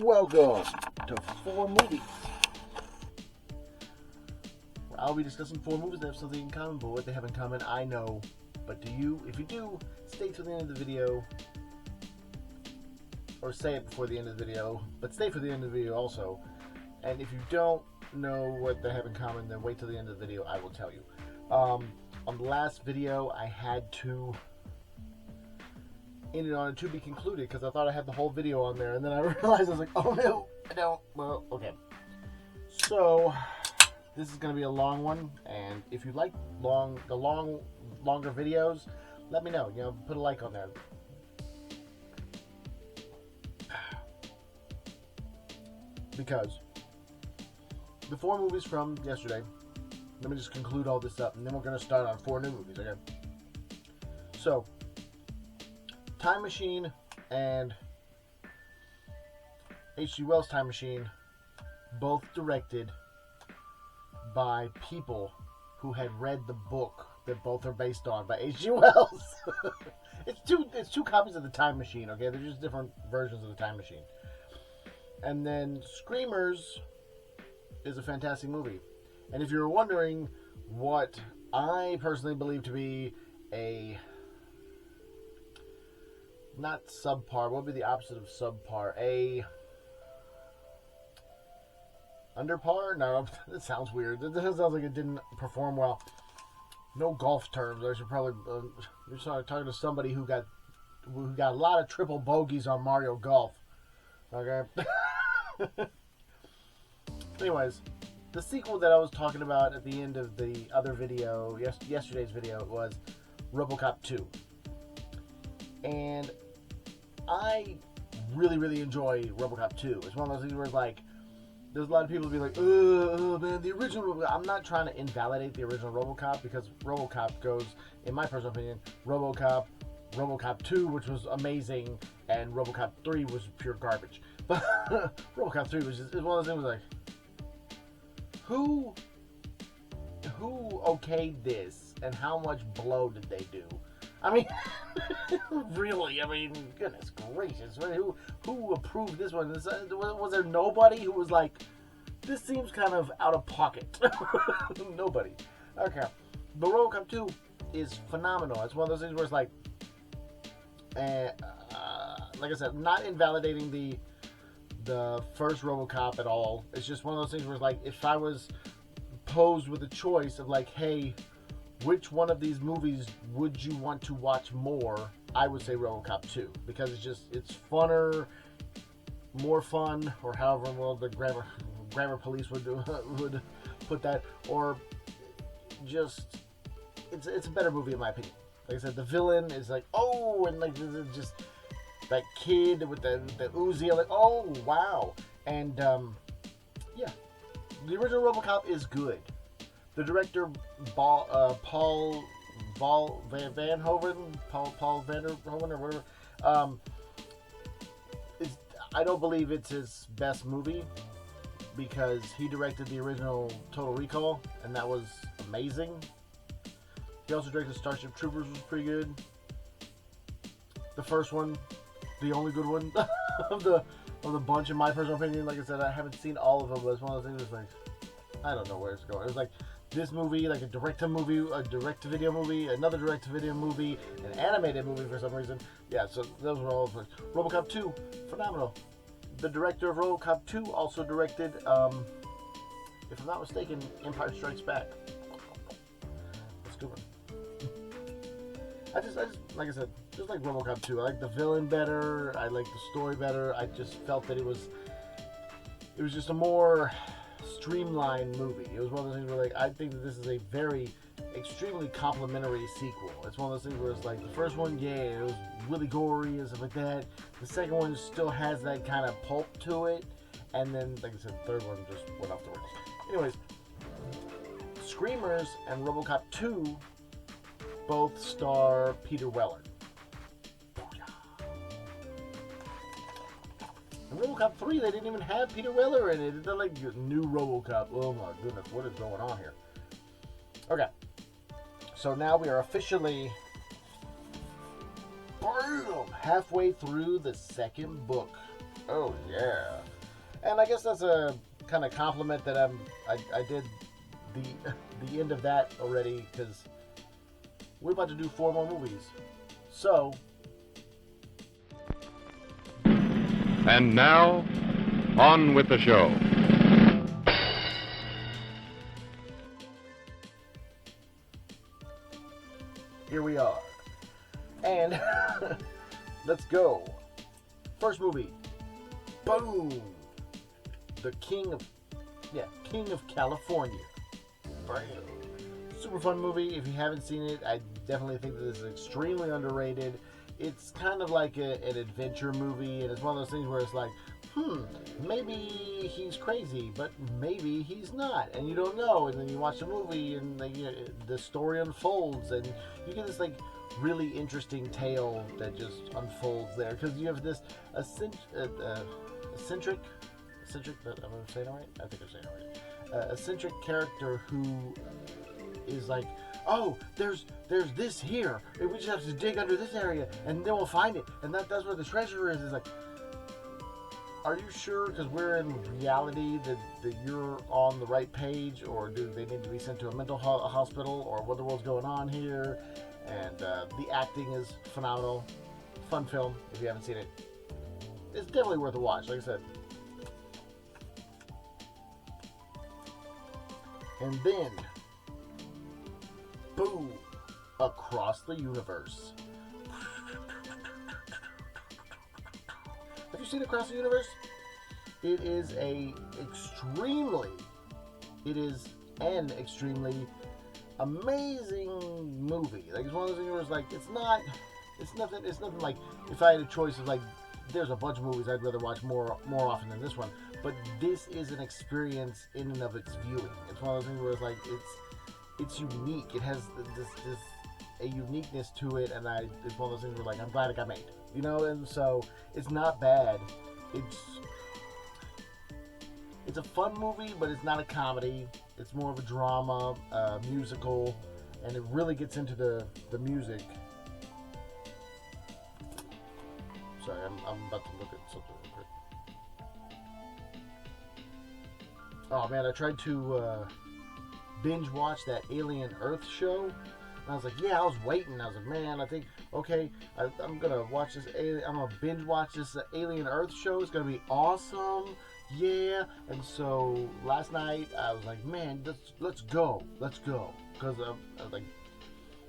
Welcome to 4 Movies. Where I'll be discussing 4 movies that have something in common, but what they have in common, I know. But do you? If you do, stay to the end of the video. Or say it before the end of the video, but stay for the end of the video also. And if you don't know what they have in common, then wait till the end of the video, I will tell you. On the last video, I had to end it on a to be concluded because I thought I had the whole video on there, and then I realized I was like, oh no, I don't. Well, okay. So this is going to be a long one, and if you like longer videos, let me know. Put a like on there. Because the 4 movies from yesterday, let me just conclude all this up, and then we're going to start on 4 new movies, okay? So, Time Machine and H.G. Wells' Time Machine, both directed by people who had read the book that both are based on by H.G. Wells. It's two copies of the Time Machine, okay? They're just different versions of the Time Machine. And then Screamers is a fantastic movie. And if you're wondering what I personally believe to be a not subpar, what would be the opposite of subpar? A underpar? No, that sounds weird. That sounds like it didn't perform well. No golf terms. I should probably you're talking to somebody who got a lot of triple bogeys on Mario Golf. Okay. Anyways, the sequel that I was talking about at the end of the other video, yesterday's video, was RoboCop 2. And I really, really enjoy RoboCop 2. It's one of those things where it's like, there's a lot of people who be like, oh man, the original. I'm not trying to invalidate the original RoboCop, because RoboCop goes, in my personal opinion, RoboCop 2, which was amazing, and RoboCop 3 was pure garbage. But RoboCop 3 was just one of those things like, who okayed this, and how much blow did they do? I mean, really, goodness gracious, who approved this one? Was there nobody who was like, this seems kind of out of pocket? Nobody. Okay. But RoboCop 2 is phenomenal. It's one of those things where it's like, like I said, not invalidating the first RoboCop at all. It's just one of those things where it's like, if I was posed with a choice of like, hey, which one of these movies would you want to watch more, I would say RoboCop 2, because it's funner, more fun, or however well the grammar police would put that, or just it's a better movie in my opinion. Like I said, the villain is like, oh, and like just that kid with the Uzi, like, oh wow. And yeah, the original RoboCop is good. The director, Paul Vanderhoven, or whatever, I don't believe it's his best movie, because he directed the original Total Recall, and that was amazing. He also directed Starship Troopers, was pretty good. The first one, the only good one of the bunch, in my personal opinion. Like I said, I haven't seen all of them, but it's one of those things that's like, I don't know where it's going. It was like this movie, like a direct-to-video movie, another direct-to-video movie, an animated movie for some reason. Yeah, so those were all. RoboCop 2, phenomenal. The director of RoboCop 2 also directed, if I'm not mistaken, Empire Strikes Back. That's a good one. I just, like I said, just like RoboCop 2. I like the villain better. I like the story better. I just felt that it was just a more streamlined movie. It was one of those things where, like, I think that this is a very extremely complimentary sequel. It's one of those things where it's like, the first one, yeah, it was really gory and stuff like that. The second one still has that kind of pulp to it, and then, like I said, the third one just went off the rails. Anyways, Screamers and RoboCop 2 both star Peter Weller. In RoboCop 3, they didn't even have Peter Weller in it. They're like, new RoboCop. Oh my goodness, what is going on here? Okay, so now we are officially halfway through the second book. Oh yeah, and I guess that's a kind of compliment that I did the end of that already, because we're about to do 4 more movies. So, and now, on with the show. Here we are, and let's go. First movie, boom, the King of California. Bam. Super fun movie. If you haven't seen it, I definitely think that this is extremely underrated. It's kind of like an adventure movie, and it's one of those things where it's like, maybe he's crazy, but maybe he's not, and you don't know. And then you watch the movie, and the story unfolds, and you get this like really interesting tale that just unfolds there, because you have this eccentric. Am I saying it right? I think I'm saying it right. Eccentric character who is like, oh, there's this here. We just have to dig under this area, and then we'll find it. And that's where the treasure is. It's like, are you sure? Because we're in reality that you're on the right page, or do they need to be sent to a mental hospital, or what the world's going on here? And the acting is phenomenal. Fun film. If you haven't seen it, it's definitely worth a watch. Like I said. And then, boom, Across the Universe. Have you seen Across the Universe? It is an extremely amazing movie. Like, it's one of those things where it's like, it's nothing like, if I had a choice of like, there's a bunch of movies I'd rather watch more often than this one, but this is an experience in and of its viewing. It's one of those things where it's like, it's unique. It has a uniqueness to it, and it's one of those things where like, I'm glad it got made, and so it's not bad. It's a fun movie, but it's not a comedy. It's more of a drama, musical, and it really gets into the music. Sorry, I'm about to look at something real quick. Oh man, I tried to binge watch that Alien Earth show. And I was like, yeah, I was waiting. I was like, man, I think, okay, I'm going to watch this. I'm going to binge watch this Alien Earth show. It's going to be awesome. Yeah. And so last night I was like, man, let's go. Because I was like,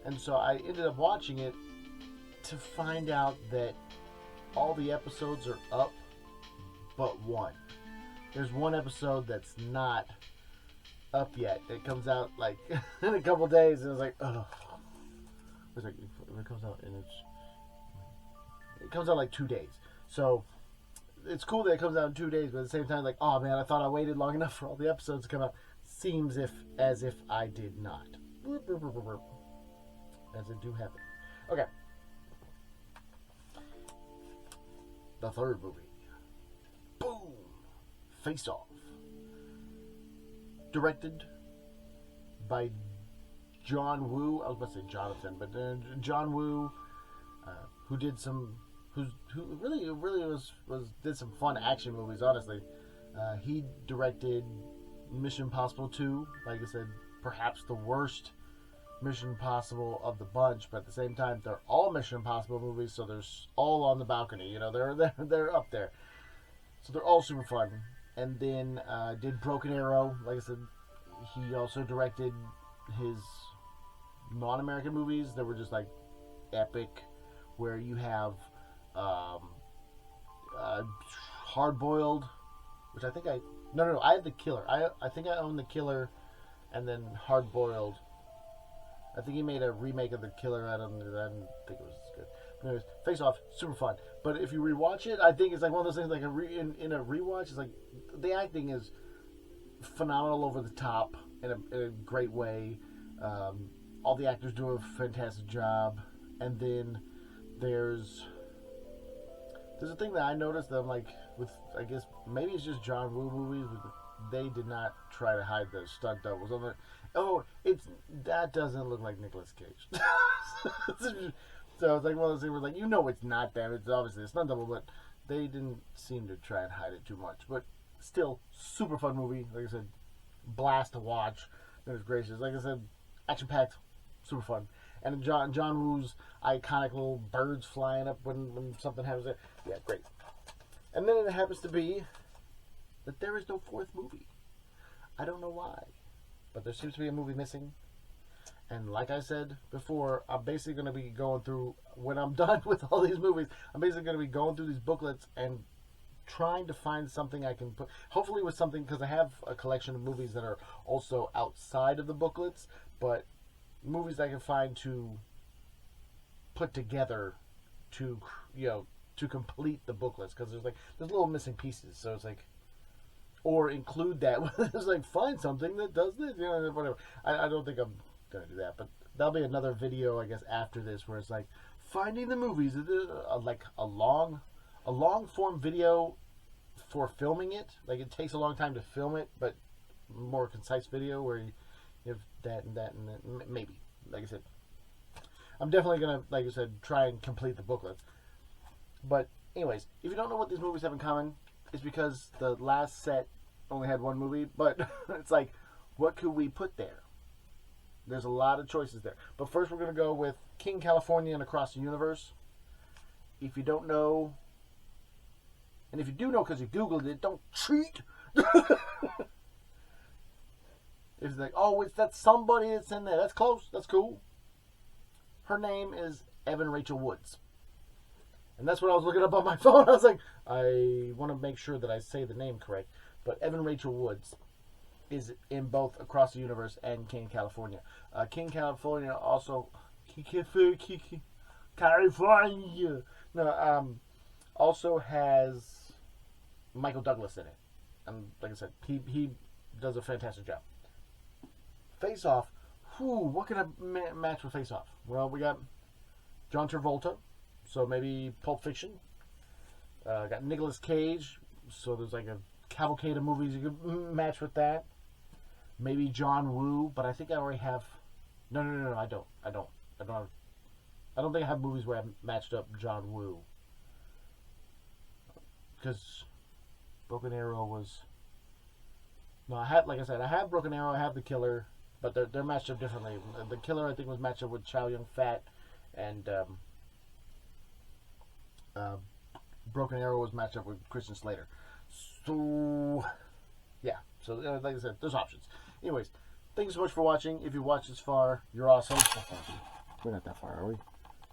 and so I ended up watching it to find out that all the episodes are up but one. There's one episode that's not up yet. It comes out like in a couple days, and it's like, oh. It's like, it comes out, and it comes out like 2 days. So it's cool that it comes out in 2 days, but at the same time, like, oh man, I thought I waited long enough for all the episodes to come out. Seems as if I did not. As it do happen. Okay. The third movie. Boom! Face Off. Directed by John Woo. I was about to say Jonathan, but John Woo, who did who really did some fun action movies. Honestly, he directed Mission Impossible 2. Like I said, perhaps the worst Mission Impossible of the bunch, but at the same time, they're all Mission Impossible movies, so they're all on the balcony. They're up there, so they're all super fun. And then did Broken Arrow. Like I said, he also directed his non-American movies that were just like epic, where you have Hard Boiled, which I think I have The Killer. I think I own The Killer, and then Hard Boiled. I think he made a remake of The Killer. I didn't think it was as good. But anyways, Face Off, super fun. But if you rewatch it, I think it's like one of those things. Like in a rewatch, it's like the acting is phenomenal, over the top in a great way. All the actors do a fantastic job. And then there's a thing that I noticed that I'm like, with, I guess maybe it's just John Woo movies, but they did not try to hide the stunt doubles. I'm like, oh, that doesn't look like Nicolas Cage. So it's like one of those things where like it's not them. It's obviously a stunt double, but they didn't seem to try and hide it too much. But still, super fun movie. Like I said, blast to watch. Goodness gracious. Like I said, action packed, super fun. And John Woo's iconic little birds flying up when something happens there. Yeah, great. And then it happens to be that there is no fourth movie. I don't know why, but there seems to be a movie missing. And like I said before, I'm basically going to be going through, when I'm done with all these movies, I'm basically going to be going through these booklets and trying to find something I can put, hopefully with something, because I have a collection of movies that are also outside of the booklets, but movies I can find to put together to, to complete the booklets, because there's little missing pieces, so it's like, or include that, it's like, find something that does this, whatever. I don't think I'm going to do that, but that'll be another video, I guess, after this, where it's like, finding the movies, like a long form video for filming it. Like, it takes a long time to film it, but more concise video where you have that and that and that. Maybe. Like I said, I'm definitely going to, like I said, try and complete the booklets. But anyways, if you don't know what these movies have in common, it's because the last set only had one movie, but it's like, what could we put there? There's a lot of choices there. But first we're going to go with King California and Across the Universe. If you don't know, and if you do know because you Googled it, don't cheat. It's like, oh, that's somebody that's in there. That's close. That's cool. Her name is Evan Rachel Woods. And that's what I was looking up on my phone. I was like, I want to make sure that I say the name correct. But Evan Rachel Woods is in both Across the Universe and King California. King California also... California! No, also has Michael Douglas in it. And like I said, he does a fantastic job. Face Off. What can I match with Face Off? Well, we got John Travolta, so maybe Pulp Fiction. Got Nicolas Cage, so there's like a cavalcade of movies you could match with that. Maybe John Woo, but I think I already have... No, I don't think I have movies where I've matched up John Woo. Because Broken Arrow was... No, I had, like I said, I have Broken Arrow, I have The Killer, but they're matched up differently. The Killer, I think, was matched up with Chow Yun-Fat, and Broken Arrow was matched up with Christian Slater. So, yeah. So, like I said, there's options. Anyways, thank you so much for watching. If you watched this far, you're awesome. We're not that far, are we?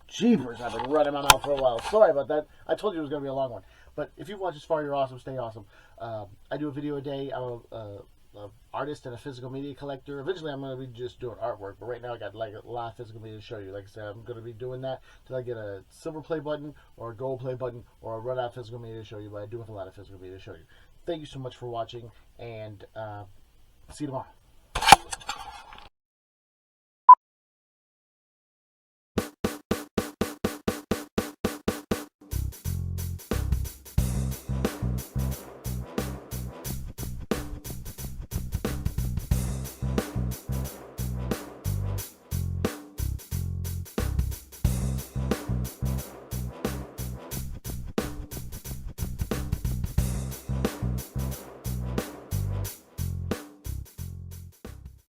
Jeepers, I've been running my mouth for a while. Sorry about that. I told you it was going to be a long one. But if you've watched this far, you're awesome. Stay awesome. I do a video a day. I'm an artist and a physical media collector. Eventually, I'm going to be just doing artwork. But right now, I got like a lot of physical media to show you. Like I said, I'm going to be doing that till I get a silver play button or a gold play button or a run out of physical media to show you. But I do have a lot of physical media to show you. Thank you so much for watching, and see you tomorrow.